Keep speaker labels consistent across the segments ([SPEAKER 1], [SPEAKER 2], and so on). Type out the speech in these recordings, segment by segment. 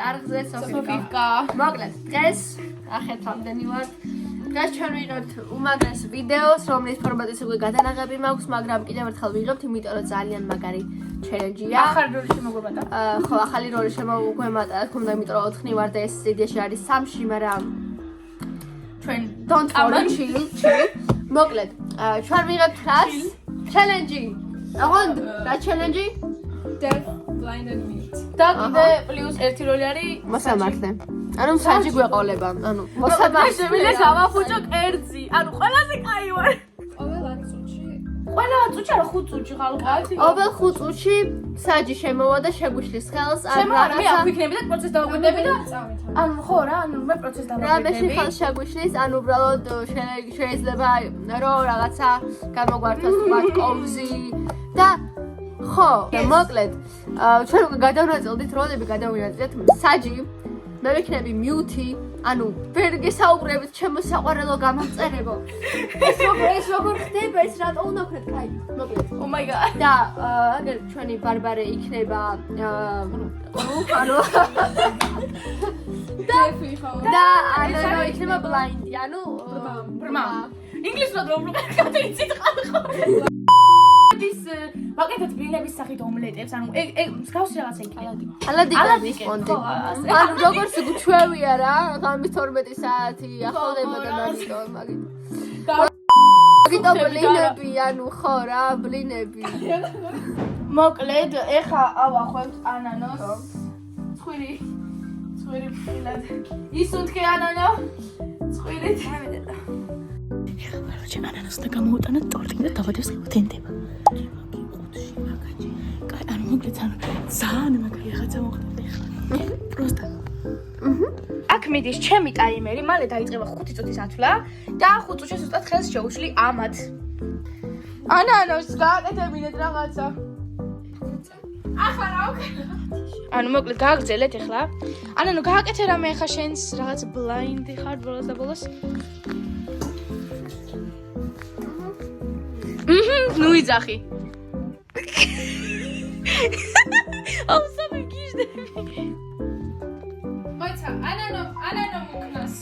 [SPEAKER 1] არღზე სოფიკა. მოკლედ, დღეს ახეთ ამდენი ვარ. დღეს ჩვენ ვიღებთ უმაგრეს ვიდეოს, რომლის ფორმატიც უკვე გადანაღები მაქვს, მაგრამ კიდევ ერთხელ ვიღებთ, იმიტომ რომ ძალიან მაგარი ჩელენჯია.
[SPEAKER 2] ახალი როლი შემოგვემატა.
[SPEAKER 1] ხო, ახალი როლი შემოგვემატა, თქო, იმიტომ რომ 4 ვარ და ეს იდეაში არის 3-ში, მაგრამ
[SPEAKER 2] ჩვენ
[SPEAKER 1] don't worry, chill. მოკლედ, ჩვენ ვიღებთ რას? ჩელენჯი. აღონდ, რა ჩელენჯი?
[SPEAKER 2] Deaf, blind and mute. და კიდე პლუს ერთი როლი არის
[SPEAKER 1] მოსამართლე. ანუ მსაჯი გვეყოლება. ანუ მოსამართლე.
[SPEAKER 2] მე გამახუჭო კერძი. ანუ ყველაზე კაი ვარ. ყველა წუთში არა 5 წუთში ხალხი.
[SPEAKER 1] ყოველ 5 წუთში მსაჯი შემოვა და შეგვიშლის ხელს ან
[SPEAKER 2] მე აღვიქნები და პროცესს დავაკვირდები და ანუ ხო რა, ანუ მე პროცესს
[SPEAKER 1] რა მე
[SPEAKER 2] დავაკვირდები.
[SPEAKER 1] ხელს შეგვიშლის, ან უბრალოდ შეიძლება რომ რაღაცა გამოგვართოს თქვა კოვზი და ხო, მოკლედ ჩვენ უკვე გადავნაწილდით როლები, გადავინაწილეთ მსაჯი, მე ვიქნები მიუთი, ანუ ვერ გესაუბრებით ჩემო საყვარელო გამომწერებო. ეს როგორ ხდება, ეს რატო უნდა ვქნათ, კაი, მოკლედ.
[SPEAKER 2] Oh my god.
[SPEAKER 1] და აგერ ჩვენი ბარბარე იქნება ანუ
[SPEAKER 2] დეფი ხო.
[SPEAKER 1] და ანუ იქნება ბლაინდი, ანუ
[SPEAKER 2] ბრმა. ინგლისურად რომ გადაიცით ხალხო. ის ვაკეთეთ ბლინების სახით ომლეტებს, ანუ ეგ მსგავსი რაღაცა იქნება.
[SPEAKER 1] ალადიკადის პონდი. ანუ როგორც გვჩვევია რა, ღამის 12 საათი ახლდება და მაგიტო მაგიტო. მაგიტო ბლინები, ანუ ხო რა, ბლინები.
[SPEAKER 2] მოკლედ, ეხა ავახვევთ ანანოს. ცხვირი ფილად. ისუნთქე ანანო. ცხვირით. ეხა ვაროჩე ანანოს და გამოუტანოთ ტორტი და დავაჯერს ხუთენდება. კაი, ანუ მოკლედ ანუ ძალიან მაგარი რაღაცა მოხდება ეხლა. პროსტა. აქ მიდის ჩემი ტაიმერი, მალე დაიწყება 5 წუთის ათვლა და 5 წუთში ზუსტად ხელს შეუშლი ამათ. ანანოს გააკეთებინეთ რაღაცა. ახლა რა ვქნა? ანუ მოკლედ გააგრძელეთ ეხლა. ანანო გააკეთე რამე ეხლა შენს რაღაც ბლაინდი ხარ ბოლოს და ბოლოს. ნუ იძახი. აუ სამი გიჟდები. მოიცა, ანანო მოკნას.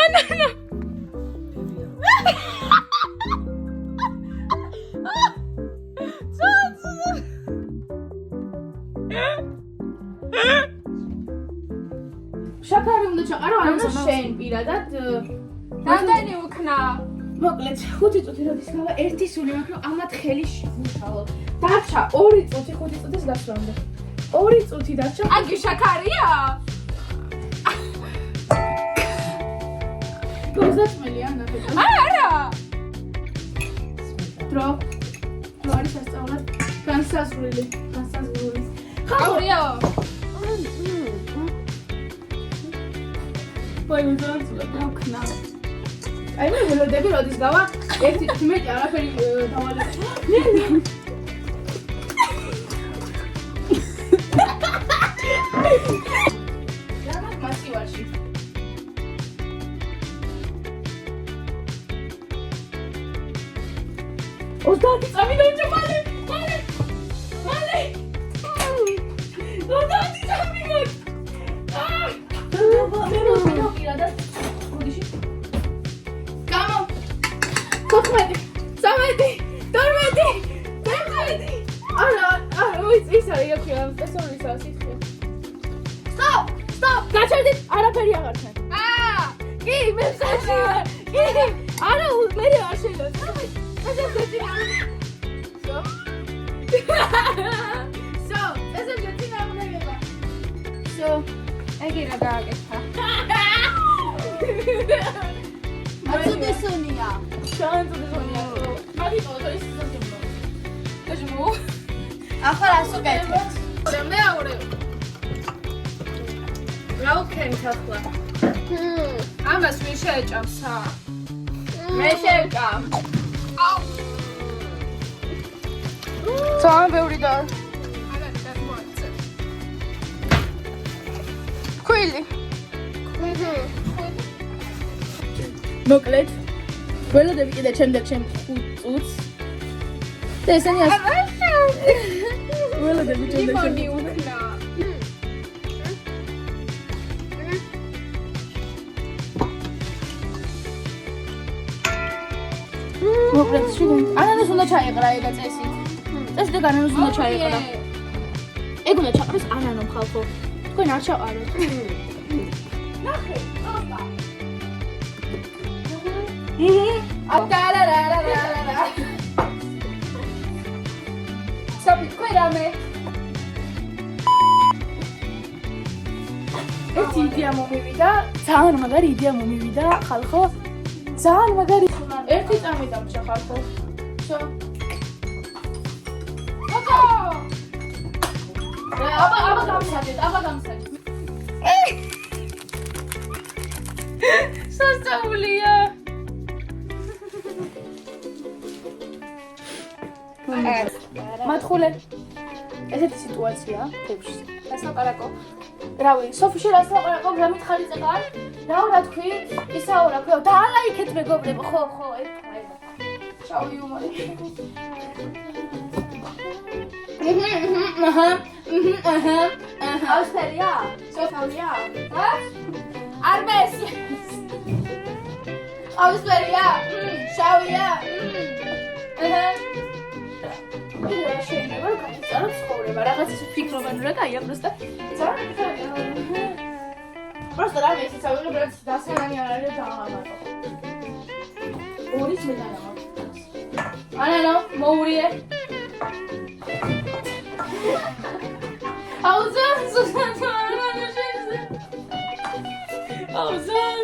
[SPEAKER 2] ანანო. შაქარი უნდა ჩაყარო, ანუ შენ პირადად. რამდენი უკნა? მოკლედ 5 წუთი როდის გავა, ერთი სული მაქვს, რომ ამათ ხელი შევუშალო. დარჩა 2 წუთი 5 წუთის გასვლამდე. 2 წუთი დარჩა. აგი შაქარია? გოზაწმელია ნახეთ. არა. დრო არის სასწაულად. განსაზღვრული. ხაურია. მოიმზადოთ ნახნა. აი მე ველოდები როდის გავა, ერთი წუთი მეტი არაფერი დავალე. რამაც მასივაში. ოსტატი წამიდოჭე მალე. ოსტატი წამიდო. მე რო პირადად გუდიში. გამო. 14, 13, 12. არა, ის არის იქია, პერსონალის ასიხია. Stop! გაჩერდით, არაფერი აღარ ხარ. კი, მე მსაჯი ვარ. კი. არა, მე არ შეიძლება. ესე გეცინა. ესე გეცინა უნდა. ეგ რა გააკეთა.
[SPEAKER 1] აცუდესონია.
[SPEAKER 2] შანწუდესონია. მაგიტო ის სასწაულო. ეჟმო.
[SPEAKER 1] ახლა რას უკეთებთ?
[SPEAKER 2] მეორე. რა უკენთ ახლა? ამას ვინ შეეჭამსა? მე შევჭამ. აუ. ძალიან ბევრი და. არა, გადმოაწე. ხვილი. მოკლედ. ველოდები კიდე ჩემ 5 წუთს. და ესენი ველოდები ჩემ მოკლედ შიგნით. ანანოს უნდა ჩაეყრა ეგა წესით. წესით ანანოს უნდა ჩაეყრა. ეგ უნდა ჩაყრას ანანო ხალხო. თქვენ არ ჩაყაროთ. ნახე, ოპა. ატარარარარარა. სოფი თქვენ რამე? ერთი იდეა მომივიდა, ძალიან მაგარი იდეა მომივიდა, ხალხო. ძალიან მაგარი. ერთი წამი დამჭა ხალხო. შო. ოკო. აბა გამსაჯეთ. სასწაულია. მათხულე. ესეთი სიტუაცია თებში. დასაყარაკო. რავი, სოფიში დასაყარაკო, გამითხარი წეგან. რა თქვი? ისაუბრებ, და ალაიქეთ მეგობრებო, ხო, ეგ. ჩაო იუმორი. აუსტერია? სოფალია? ჰა? არმეს. აუსტერია? შავია? რა შეიძლება რომ გაიწარო ცხოვრება, რაღაც ისე ფიქრობენ რა კაია, просто რა მეცი წავიღე რაც დასანანი არ არის დაამატო. ორი წმინდანა მაქვს. ანანო, მოურიე. აუზან, სუსანო, ანანო შეიძლება. აუზან.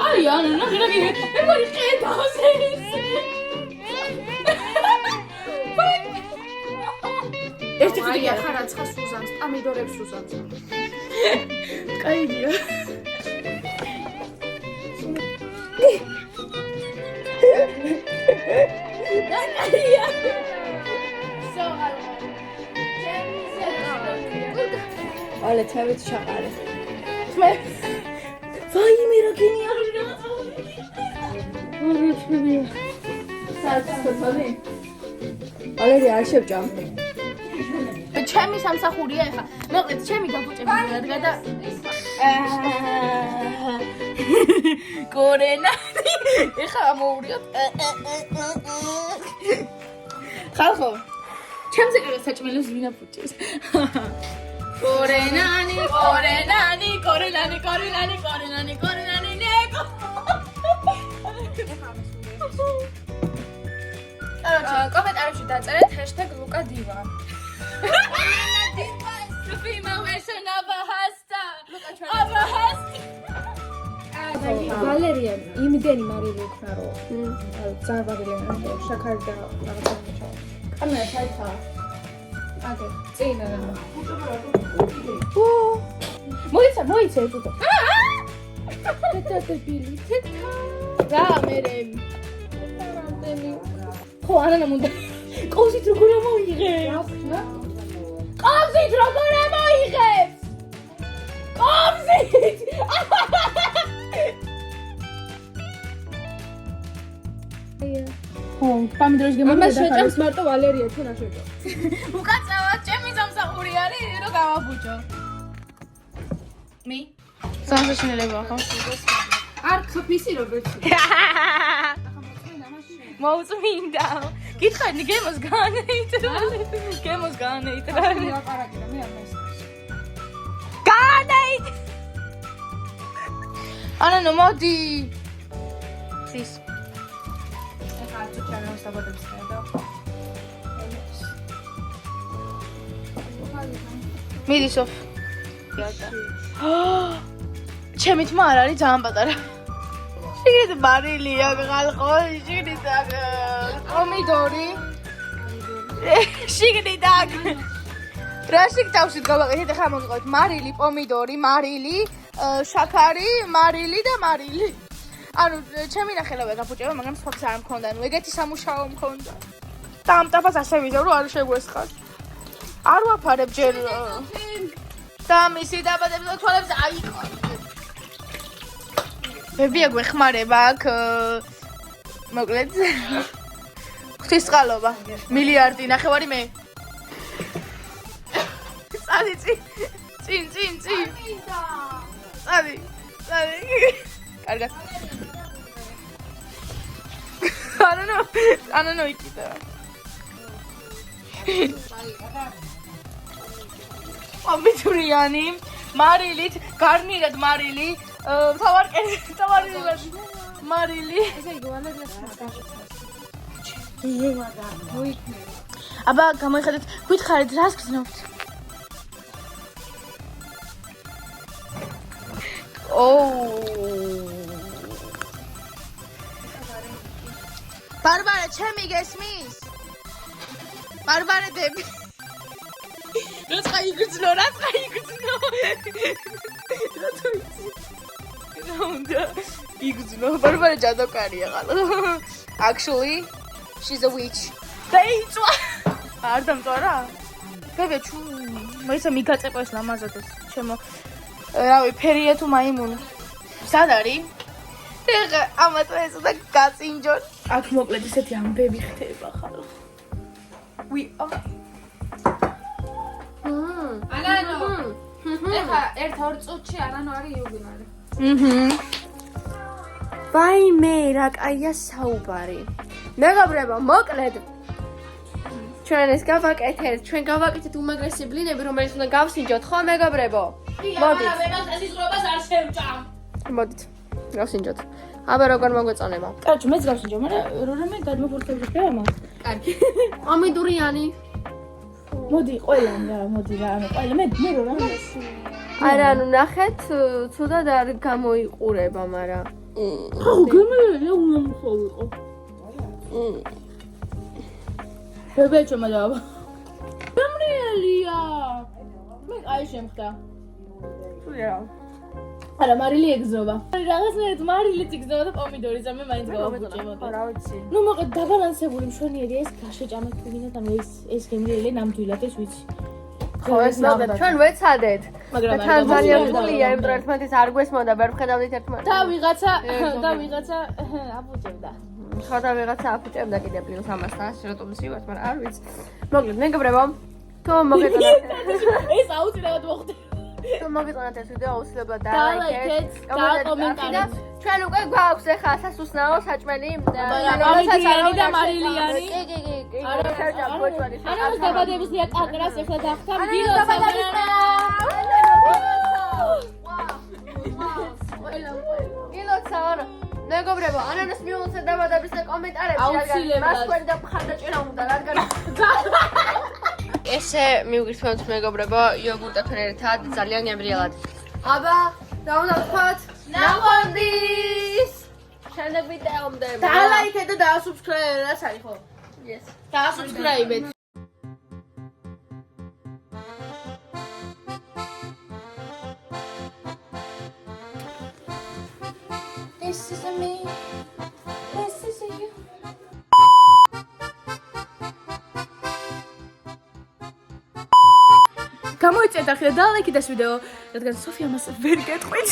[SPEAKER 2] აი, ანანო, რა გიგე? მეგორი ხედავს ეს. ერთი ფიტი ახარაცხა სუზანს, პამიდორებს სუზანს. კაიდია. კაიდია. ალე თმებით ჩაყარე. თმე. ვაიმე რა გენიალური რაღაცა. ორი თმებია. საერთოდ ალე არ შევჭამ. ჩემი სამსახურია ეხა. მოკლედ ჩემი გაგუჭები რადგან და კორენანი ეხა ამოურიოთ. ხალხო ჩემზე კარგ საჭმელებს ვინ აფუჭებს? კორენანი ნეკო. კომენტარებში დაწერეთ #LukaDiva. ვალერია იმდენი მარილი იქნა რომ ძალიან ვაგელიანა შაქარი და რაღაცა მიჩა. კამერა ჩაიცა. აგე წინა რა. მოიცა ეთუდა. თეთრები. რა მერე. ხო ანანა მუნდა. ყავზით როგორ მოიღებს? ყავზით როგორ მოიღებს? ყავზით! ხო, პამიდორის გემო და შეჭამს მარტო ვალერია თუ რა შეჭამს. უკაცრავად ჩემი სამსახური არის რომ გავაბუჯო. მე სამსახურება ხო? არ ხფისი როგორც. მოუწმინდა. გითხარი გემოს განეიტრალი. ლაპარაკი მე არ მესმის. განეით. ანანო მოდი. ხის. ეხა თუ ჩანავს დაბადებს და. მიდისოფ. ჩემი თმა არ არის ძალიან პატარა. შიგნით მარილია ხალხო, შიგნით პომიდორი. შიგნით აქ. რაში თავშით გავაკეთეთ ახლა მოგიყვეთ მარილი, პომიდორი, მარილი, შაქარი, მარილი და მარილი. ანუ ჩემი ნახელავე გაფუჭება, მაგრამ სხვას არ მქონდა. ნუ ეგეთი სამუშაო მქონდა. და ამ ტაფას ასე ვიზავ, რომ არ შეგვესხარ. არ ვაფარებ ჯერ. და მისი დაბადების თვალებს აიყო. ბებია გვეხმარება აქ მოკლედ ღვთისწყალობა მილიარდი ნახევარი მე წადი წინ წადი კარგად. ანანო იქიდა. ამიჩურიანი, მარილით, გარნირად მარილი, თავარკერად მარილი.
[SPEAKER 1] ესე იგი, ამას
[SPEAKER 2] აბა, გამოიხედეთ, გითხარით, რას გძნობთ? ბარბარე, ჩემი გესმის? ბარბარედები. რაცა იგრძნო. რა უნდა იგრძნო. ბარბარე ჯადოქარია ხალხო. Actually, she's a witch. დაიწვა. არ დამწვარა? ბებე, მოიცა მიგაწეყვეს ლამაზადოს. ჩემო რავი, ფერია თუ მაიმუნი. სად არის? ეხა ამათო ეს უნდა გაწინჯონ. აქ მოკლედ ისეთი ამბები ხდება ხალხო. We are.
[SPEAKER 1] ანანო. ეხა 1-2 წუთში ანანო არის იუბილარი.
[SPEAKER 2] ვაიმე, რა კაია საუბარი. მეგობრებო, მოკლედ ჩვენ ეს გავაკეთეთ, ჩვენ გავაკეთეთ უმაგრესი ბლინები, რომელიც უნდა გავსინჯოთ, ხო მეგობრებო? მოდით. მოდით. გავსინჯოთ. აბა როგორ მოგვეწონება? კაჭ, მეც გავსინჯო, მაგრამ რამე გადმოფორტებული ამა.
[SPEAKER 1] კარგი. ამიდურიანი.
[SPEAKER 2] მოდი, ყველამ რა, მოდი რა, ანუ ყველა მე რო რა.
[SPEAKER 1] არა, ანუ ნახეთ, ცუდად არ გამოიყურება, მაგრამ
[SPEAKER 2] ხო, გამერია უნდა მოხოვიყო. ბებეჩო მაგავა. გამრიელია. მე აი შემხდა.
[SPEAKER 1] სულია.
[SPEAKER 2] არა, მარილი ეგზნობა. რაღაცნაირად მარილიც იგზნობა და პომიდორიც და მე მაინც გავაბუჭებოდი.
[SPEAKER 1] რა ვიცი.
[SPEAKER 2] ნუ მოკლედ დაბალანსებული მშვენიერი ეს გაშეჭამეთ ვინათ, ანუ ეს გემრიელი ნამდვილად ეს ვიცი.
[SPEAKER 1] ხო, ეს მაგდა ჩვენ ვეცადეთ.
[SPEAKER 2] მაგრამ
[SPEAKER 1] თან ძალიან რთულია, იმიტომ რომ ერთმანეთის არ გვესმოდა, ვერ ვხედავდით ერთმანეთს.
[SPEAKER 2] და ვიღაცა აბუჭებდა.
[SPEAKER 1] ხო და ვიღაცა აფუჭებდა კიდე პლუს ამასთან, რატომ ისივაც, მაგრამ არ ვიცი. მოკლედ, მეგობრებო, თუ მოგეწონათ
[SPEAKER 2] ეს აუცილებლად მოხდება.
[SPEAKER 1] თუ მოგეწონათ ეს ვიდეო, აუცილებლად
[SPEAKER 2] დალაიქეთ,
[SPEAKER 1] და ჩვენ უკვე გვაქვს ახლა სასუსნაო საჭმელი,
[SPEAKER 2] ამიდურიანი და მარილიანი.
[SPEAKER 1] კი.
[SPEAKER 2] არა, დაბადების დია კაკრას ახლა დაახთა დილო
[SPEAKER 1] გილოცავ. მეგობრებო, ანანოს მიულოცეთ დაბადების და კომენტარებში
[SPEAKER 2] აუცილებლად.
[SPEAKER 1] მას თქვენ და მხარდაჭერა უნდა, რადგან ესე მივგირთმევთ მეგობრებო, იოგურტთან ერთად ძალიან გემრიელად. აბა, რა უნდა ვთქვათ? ნახვამდის! შემდეგ ვიდეომდე.
[SPEAKER 2] დალაიქეთ და დაასუბსკრაიბეთ, რაც არის ხო?
[SPEAKER 1] Yes.
[SPEAKER 2] დაასუბსკრაიბეთ. This is me. This is you. გამოიწევთ ახლა და ლაიქით ეს ვიდეო, რადგან სოფია მას ვერ გეტყვით.